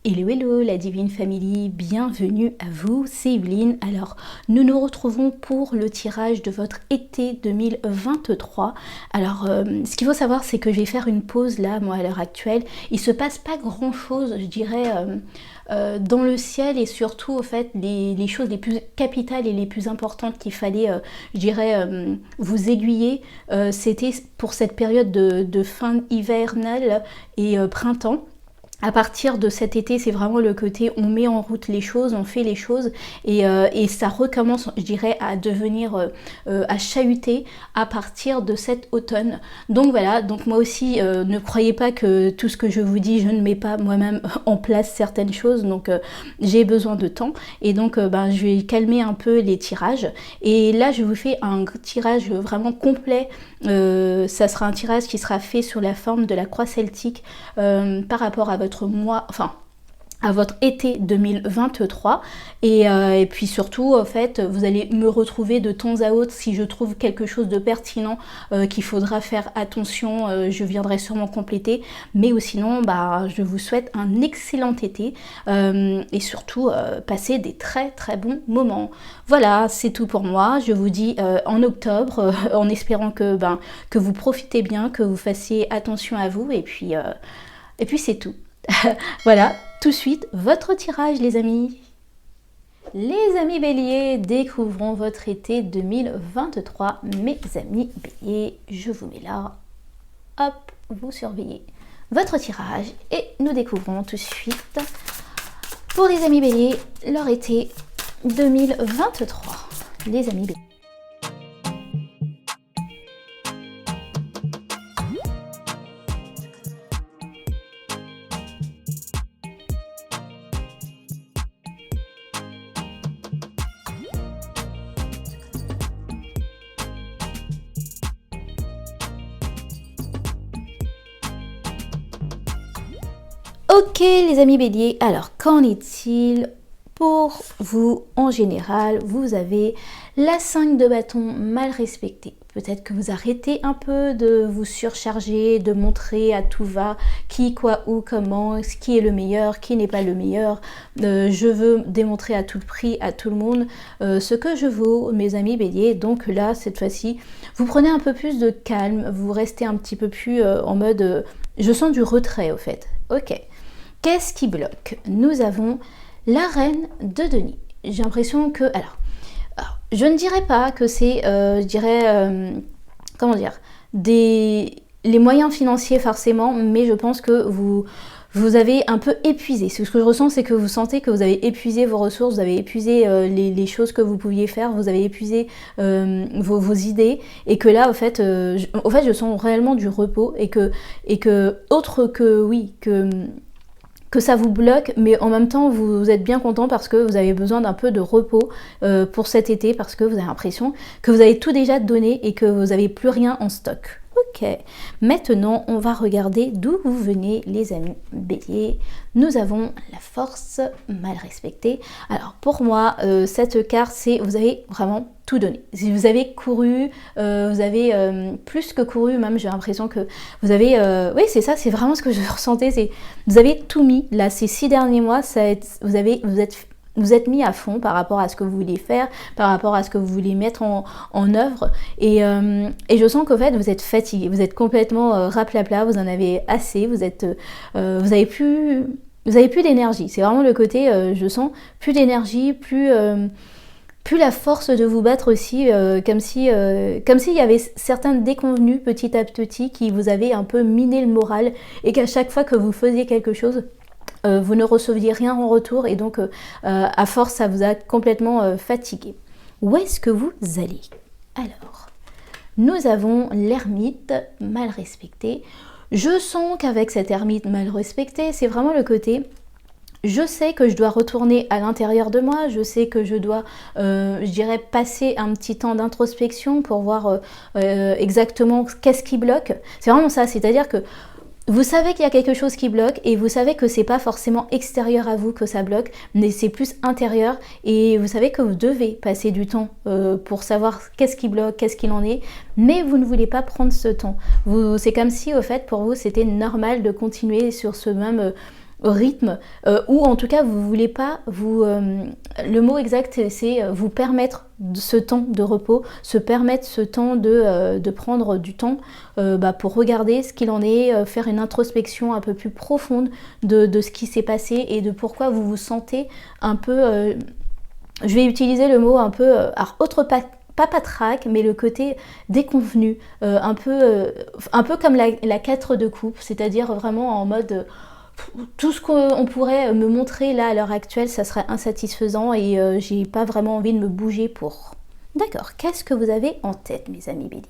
Hello hello la Divine Family, bienvenue à vous, c'est Evelyne. Alors nous nous retrouvons pour le tirage de votre été 2023. Alors ce qu'il faut savoir c'est que je vais faire une pause là, moi à l'heure actuelle. Il se passe pas grand chose je dirais dans le ciel et surtout au fait les choses les plus capitales et les plus importantes qu'il fallait je dirais vous aiguiller. C'était pour cette période de fin hivernale et printemps. À partir de cet été, c'est vraiment le côté on met en route les choses, on fait les choses et ça recommence, je dirais, à devenir, à chahuter à partir de cet automne. Donc voilà, donc moi aussi, ne croyez pas que tout ce que je vous dis, je ne mets pas moi-même en place certaines choses, donc j'ai besoin de temps et donc je vais calmer un peu les tirages. Et là, je vous fais un tirage vraiment complet. Ça sera un tirage qui sera fait sur la forme de la croix celtique par rapport à votre mois, enfin à votre été 2023 et puis surtout en fait vous allez me retrouver de temps à autre si je trouve quelque chose de pertinent qu'il faudra faire attention, je viendrai sûrement compléter, mais ou sinon je vous souhaite un excellent été et surtout passer des très très bons moments. Voilà, c'est tout pour moi, je vous dis en octobre en espérant que vous profitez bien, que vous fassiez attention à vous et puis c'est tout. Voilà, tout de suite, votre tirage les amis. Les amis béliers, découvrons votre été 2023. Mes amis béliers, je vous mets là. Hop, vous surveillez votre tirage et nous découvrons tout de suite pour les amis béliers leur été 2023. Les amis béliers. Ok les amis béliers, alors qu'en est-il pour vous en général? Vous avez la 5 de bâton mal respectée. Peut-être que vous arrêtez un peu de vous surcharger, de montrer à tout va qui, quoi, où, comment, ce qui est le meilleur, qui n'est pas le meilleur. Je veux démontrer à tout prix, à tout le monde, ce que je vaux, mes amis béliers. Donc là, cette fois-ci, vous prenez un peu plus de calme, vous restez un petit peu plus en mode... je sens du retrait au fait. Ok. Qu'est-ce qui bloque? Nous avons la reine de denier. J'ai l'impression que... Alors, je ne dirais pas que c'est, je dirais, comment dire, les moyens financiers forcément, mais je pense que vous avez un peu épuisé. Ce que je ressens, c'est que vous sentez que vous avez épuisé vos ressources, vous avez épuisé les choses que vous pouviez faire, vous avez épuisé vos idées, et que là, au fait, je sens réellement du repos, et que autre que, oui, que ça vous bloque, mais en même temps vous êtes bien content parce que vous avez besoin d'un peu de repos pour cet été, parce que vous avez l'impression que vous avez tout déjà donné et que vous n'avez plus rien en stock. Ok, maintenant on va regarder d'où vous venez les amis béliers. Nous avons la force mal respectée. Alors pour moi, cette carte c'est vous avez vraiment tout donné. Si vous avez couru, vous avez plus que couru même, j'ai l'impression que vous avez... oui c'est ça, c'est vraiment ce que je ressentais, c'est vous avez tout mis. Là ces 6 derniers mois, vous êtes mis à fond par rapport à ce que vous voulez faire, par rapport à ce que vous voulez mettre en œuvre. Et je sens qu'en fait, vous êtes fatigué, vous êtes complètement raplapla, vous en avez assez, vous avez plus d'énergie. C'est vraiment le côté, je sens, plus d'énergie, plus la force de vous battre aussi, comme s'il y avait certains déconvenus petit à petit qui vous avaient un peu miné le moral et qu'à chaque fois que vous faisiez quelque chose, vous ne receviez rien en retour et donc à force ça vous a complètement fatigué. Où est-ce que vous allez? Alors, nous avons l'ermite mal respecté. Je sens qu'avec cette ermite mal respectée, c'est vraiment le côté... Je sais que je dois retourner à l'intérieur de moi, je sais que je dois, je dirais, passer un petit temps d'introspection pour voir exactement qu'est-ce qui bloque. C'est vraiment ça, c'est-à-dire que vous savez qu'il y a quelque chose qui bloque et vous savez que c'est pas forcément extérieur à vous que ça bloque, mais c'est plus intérieur et vous savez que vous devez passer du temps pour savoir qu'est-ce qui bloque, qu'est-ce qu'il en est, mais vous ne voulez pas prendre ce temps. C'est comme si au fait pour vous c'était normal de continuer sur ce même rythme, ou en tout cas vous voulez pas vous le mot exact c'est vous permettre ce temps de repos, se permettre ce temps de prendre du temps pour regarder ce qu'il en est, faire une introspection un peu plus profonde de ce qui s'est passé et de pourquoi vous vous sentez un peu je vais utiliser le mot un peu alors pas patraque, mais le côté déconvenu, un peu comme la 4 de coupe, c'est-à-dire vraiment en mode tout ce qu'on pourrait me montrer là à l'heure actuelle, ça serait insatisfaisant et j'ai pas vraiment envie de me bouger pour. D'accord, qu'est-ce que vous avez en tête, mes amis Bélier?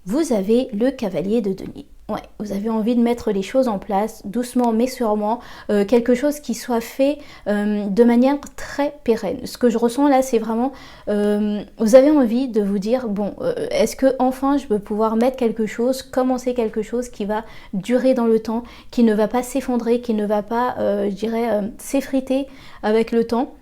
Vous avez le cavalier de denier. Ouais, vous avez envie de mettre les choses en place, doucement mais sûrement, quelque chose qui soit fait de manière très pérenne. Ce que je ressens là, c'est vraiment, vous avez envie de vous dire, bon, est-ce que enfin je peux pouvoir mettre quelque chose, commencer quelque chose qui va durer dans le temps, qui ne va pas s'effondrer, qui ne va pas, je dirais, s'effriter avec le temps.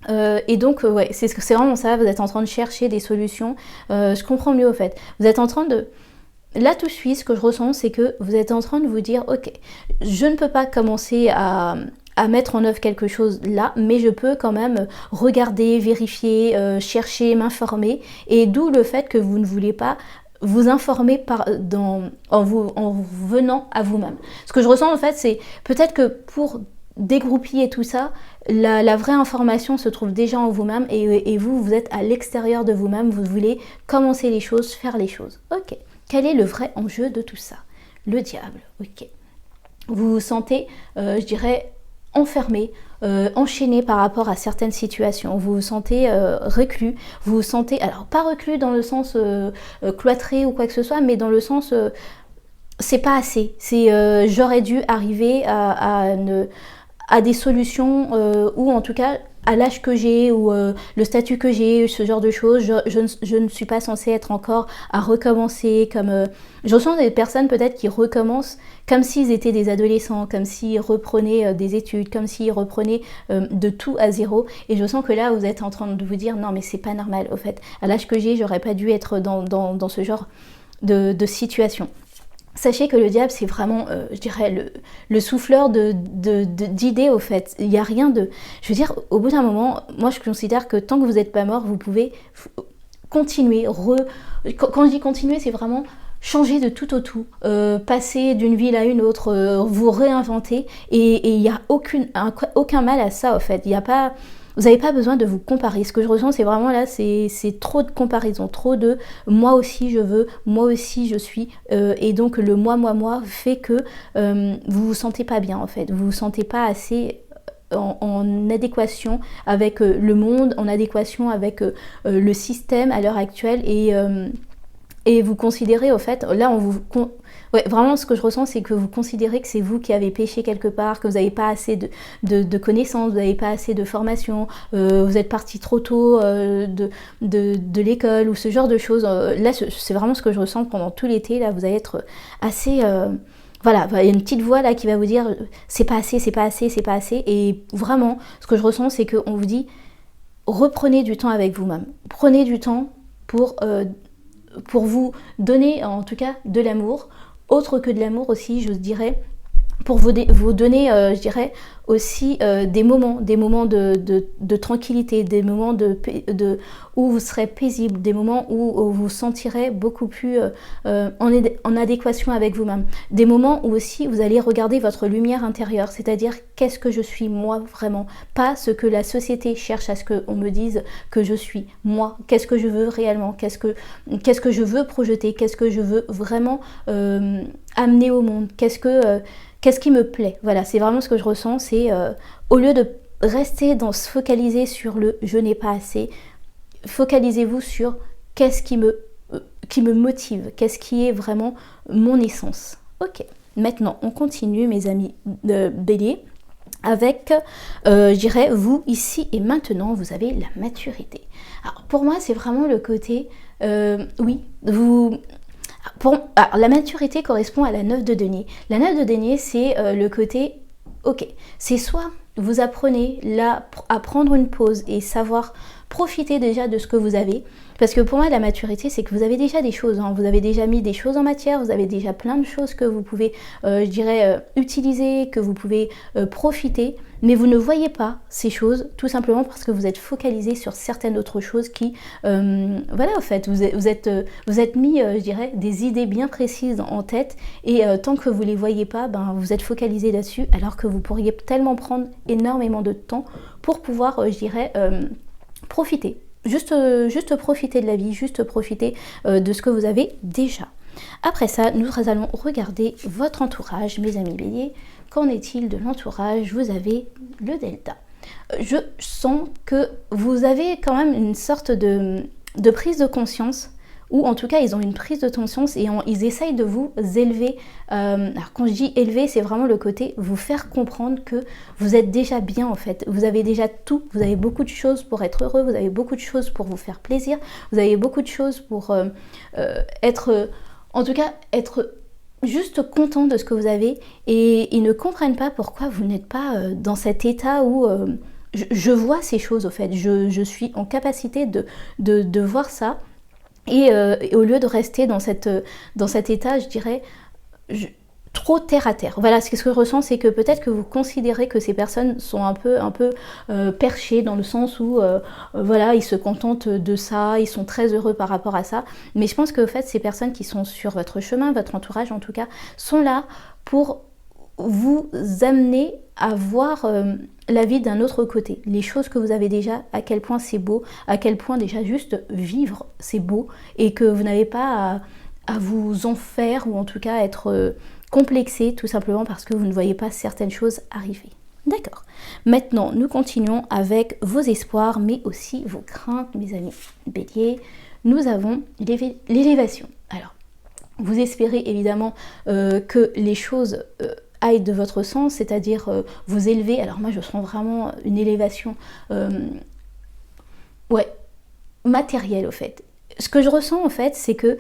Et donc ouais, c'est vraiment ça, vous êtes en train de chercher des solutions, je comprends mieux au fait. Vous êtes en train de... Là tout de suite, ce que je ressens, c'est que vous êtes en train de vous dire, ok, je ne peux pas commencer à mettre en œuvre quelque chose là, mais je peux quand même regarder, vérifier, chercher, m'informer, et d'où le fait que vous ne voulez pas vous informer en venant à vous-même. Ce que je ressens en fait, c'est peut-être que pour dégroupiller tout ça, la vraie information se trouve déjà en vous-même et vous êtes à l'extérieur de vous-même, vous voulez commencer les choses, faire les choses. Ok. Quel est le vrai enjeu de tout ça? Le diable, ok. Vous vous sentez, je dirais, enfermé, enchaîné par rapport à certaines situations. Vous vous sentez reclus, vous vous sentez, alors pas reclus dans le sens cloîtré ou quoi que ce soit, mais dans le sens, c'est pas assez. C'est j'aurais dû arriver à des solutions ou en tout cas à l'âge que j'ai ou le statut que j'ai, ce genre de choses, je ne suis pas censée être encore à recommencer comme... je ressens des personnes peut-être qui recommencent comme s'ils étaient des adolescents, comme s'ils reprenaient des études, comme s'ils reprenaient de tout à zéro. Et je sens que là, vous êtes en train de vous dire, non mais c'est pas normal au fait. À l'âge que j'ai, j'aurais pas dû être dans ce genre de situation. Sachez que le diable, c'est vraiment, je dirais, le souffleur d'idées, au fait. Il n'y a rien de... Je veux dire, au bout d'un moment, moi, je considère que tant que vous n'êtes pas mort, vous pouvez continuer. Quand je dis continuer, c'est vraiment changer de tout au tout, passer d'une ville à une autre, vous réinventer. Et il n'y a aucun mal à ça, au fait. Il n'y a pas... Vous n'avez pas besoin de vous comparer. Ce que je ressens, c'est vraiment là, c'est trop de comparaison, trop de moi aussi je veux, moi aussi je suis. Et donc le moi fait que vous vous sentez pas bien en fait. Vous vous sentez pas assez en adéquation avec le monde, en adéquation avec le système à l'heure actuelle. Et vous considérez, au fait, là, ouais, vraiment, ce que je ressens, c'est que vous considérez que c'est vous qui avez péché quelque part, que vous n'avez pas assez de connaissances, vous n'avez pas assez de formation, vous êtes parti trop tôt de l'école ou ce genre de choses. Là, c'est vraiment ce que je ressens pendant tout l'été. Là, vous allez être assez... voilà, il y a une petite voix là qui va vous dire c'est pas assez, c'est pas assez, c'est pas assez. Et vraiment, ce que je ressens, c'est qu'on vous dit reprenez du temps avec vous-même. Prenez du temps pour vous donner en tout cas de l'amour, autre que de l'amour aussi, je dirais, pour vous donner, je dirais, aussi des moments de tranquillité, des moments où vous serez paisible, des moments où vous sentirez beaucoup plus en adéquation avec vous-même. Des moments où aussi vous allez regarder votre lumière intérieure, c'est-à-dire qu'est-ce que je suis moi vraiment, pas ce que la société cherche à ce qu'on me dise que je suis moi, qu'est-ce que je veux réellement, qu'est-ce que je veux projeter, qu'est-ce que je veux vraiment amener au monde, qu'est-ce qui me plaît. Voilà, c'est vraiment ce que je ressens, c'est au lieu de rester se focaliser sur le « je n'ai pas assez », focalisez-vous sur qu'est-ce qui me motive, qu'est-ce qui est vraiment mon essence. Ok, maintenant on continue mes amis Bélier avec, je dirais, vous ici et maintenant, vous avez la maturité. Alors pour moi c'est vraiment le côté, oui, alors, la maturité correspond à la 9 de denier. La 9 de denier, c'est le côté, ok, c'est soit vous apprenez là à prendre une pause et savoir profitez déjà de ce que vous avez. Parce que pour moi, la maturité, c'est que vous avez déjà des choses, hein. Vous avez déjà mis des choses en matière, vous avez déjà plein de choses que vous pouvez, utiliser, que vous pouvez profiter, mais vous ne voyez pas ces choses, tout simplement parce que vous êtes focalisé sur certaines autres choses qui, voilà, en fait, vous êtes mis, des idées bien précises en tête, et tant que vous ne les voyez pas, vous êtes focalisé là-dessus, alors que vous pourriez tellement prendre énormément de temps pour pouvoir, profiter. Juste profiter de la vie, juste profiter de ce que vous avez déjà. Après ça, nous allons regarder votre entourage, mes amis béliers. Qu'en est-il de l'entourage? Vous avez le delta. Je sens que vous avez quand même une sorte de prise de conscience, ou en tout cas ils ont une prise de conscience et ils essayent de vous élever. Alors quand je dis élever, c'est vraiment le côté vous faire comprendre que vous êtes déjà bien en fait. Vous avez déjà tout, vous avez beaucoup de choses pour être heureux, vous avez beaucoup de choses pour vous faire plaisir, vous avez beaucoup de choses pour être juste content de ce que vous avez, et ils ne comprennent pas pourquoi vous n'êtes pas dans cet état où je vois ces choses au fait, je suis en capacité de voir ça. Et au lieu de rester dans cet état, je dirais, trop terre à terre. Voilà, ce que je ressens, c'est que peut-être que vous considérez que ces personnes sont un peu perchées, dans le sens où, voilà, ils se contentent de ça, ils sont très heureux par rapport à ça. Mais je pense que, en fait, ces personnes qui sont sur votre chemin, votre entourage en tout cas, sont là pour vous amener à voir la vie d'un autre côté, les choses que vous avez déjà, à quel point c'est beau, à quel point déjà juste vivre c'est beau, et que vous n'avez pas à vous en faire, ou en tout cas être complexé tout simplement parce que vous ne voyez pas certaines choses arriver. D'accord. Maintenant, nous continuons avec vos espoirs, mais aussi vos craintes, mes amis béliers. Nous avons l'élévation. Alors, vous espérez évidemment que les choses aillent de votre sens, c'est-à-dire vous élever. Alors moi je sens vraiment une élévation matérielle au fait. Ce que je ressens en fait, c'est que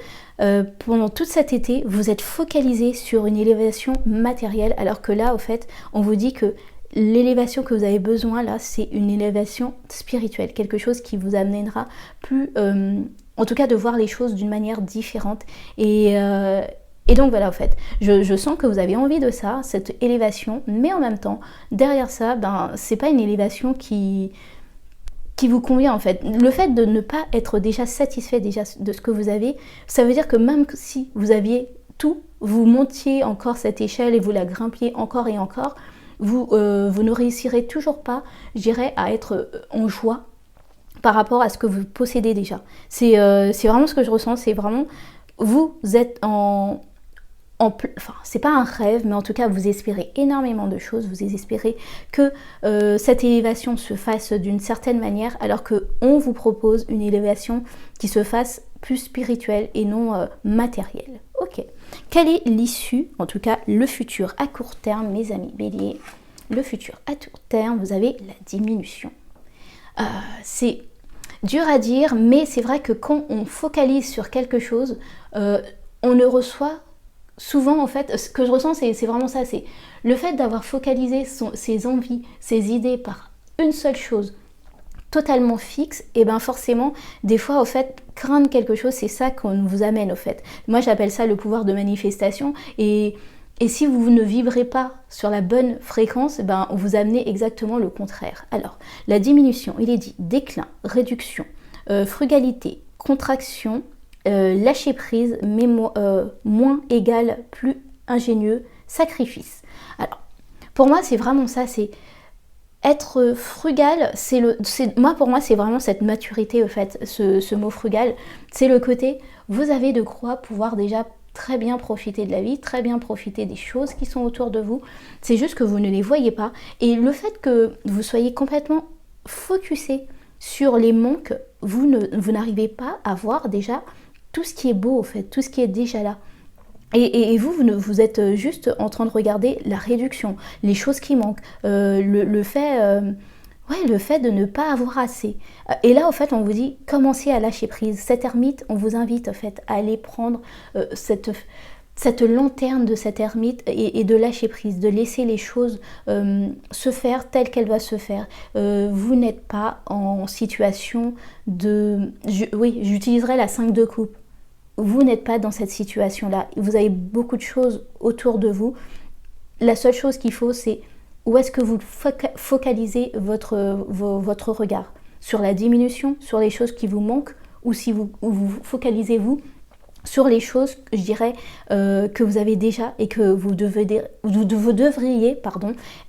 pendant tout cet été, vous êtes focalisé sur une élévation matérielle, alors que là au fait, on vous dit que l'élévation que vous avez besoin là, c'est une élévation spirituelle, quelque chose qui vous amènera plus, en tout cas de voir les choses d'une manière différente. Et donc voilà, en fait, je sens que vous avez envie de ça, cette élévation, mais en même temps, derrière ça, c'est pas une élévation qui vous convient en fait. Le fait de ne pas être déjà satisfait déjà de ce que vous avez, ça veut dire que même si vous aviez tout, vous montiez encore cette échelle et vous la grimpiez encore et encore, vous ne réussirez toujours pas, je dirais, à être en joie par rapport à ce que vous possédez déjà. C'est vraiment ce que je ressens, c'est vraiment, vous êtes enfin, c'est pas un rêve, mais en tout cas, vous espérez énormément de choses, vous espérez que cette élévation se fasse d'une certaine manière, alors qu'on vous propose une élévation qui se fasse plus spirituelle et non matérielle. Ok. Quelle est l'issue, en tout cas le futur à court terme, mes amis béliers? Le futur à court terme, vous avez la diminution. C'est dur à dire, mais c'est vrai que quand on focalise sur quelque chose, on ne reçoit souvent, en fait, ce que je ressens, c'est vraiment ça, c'est le fait d'avoir focalisé ses envies, ses idées par une seule chose totalement fixe, et bien forcément, des fois, au fait, craindre quelque chose, c'est ça qu'on vous amène, au fait. Moi, j'appelle ça le pouvoir de manifestation, et si vous ne vibrez pas sur la bonne fréquence, on vous amène exactement le contraire. Alors, la diminution, il est dit déclin, réduction, frugalité, contraction, lâcher prise, mais moins égal, plus ingénieux, sacrifice. Alors, pour moi, c'est vraiment ça, c'est être frugal, pour moi, c'est vraiment cette maturité, au fait, ce mot frugal, c'est le côté, vous avez de quoi pouvoir déjà très bien profiter de la vie, très bien profiter des choses qui sont autour de vous, c'est juste que vous ne les voyez pas, et le fait que vous soyez complètement focusé sur les manques, vous n'arrivez pas à voir déjà tout ce qui est beau, au fait, tout ce qui est déjà là. Et vous êtes juste en train de regarder la réduction, les choses qui manquent, le fait de ne pas avoir assez. Et là, en fait, on vous dit, commencez à lâcher prise. Cette ermite, on vous invite, en fait, à aller prendre cette lanterne de cette ermite et de lâcher prise, de laisser les choses se faire telles qu'elles doivent se faire. Vous n'êtes pas en situation de... oui, j'utiliserai la 5 de coupe. Vous n'êtes pas dans cette situation-là. Vous avez beaucoup de choses autour de vous. La seule chose qu'il faut, c'est où est-ce que vous focalisez votre regard. Sur la diminution, sur les choses qui vous manquent, ou si vous focalisez-vous sur les choses, je dirais, que vous avez déjà et que vous devriez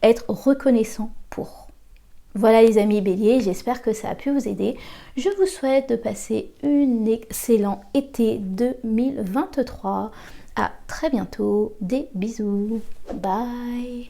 être reconnaissant pour. Voilà les amis béliers, j'espère que ça a pu vous aider. Je vous souhaite de passer un excellent été 2023. À très bientôt, des bisous, bye.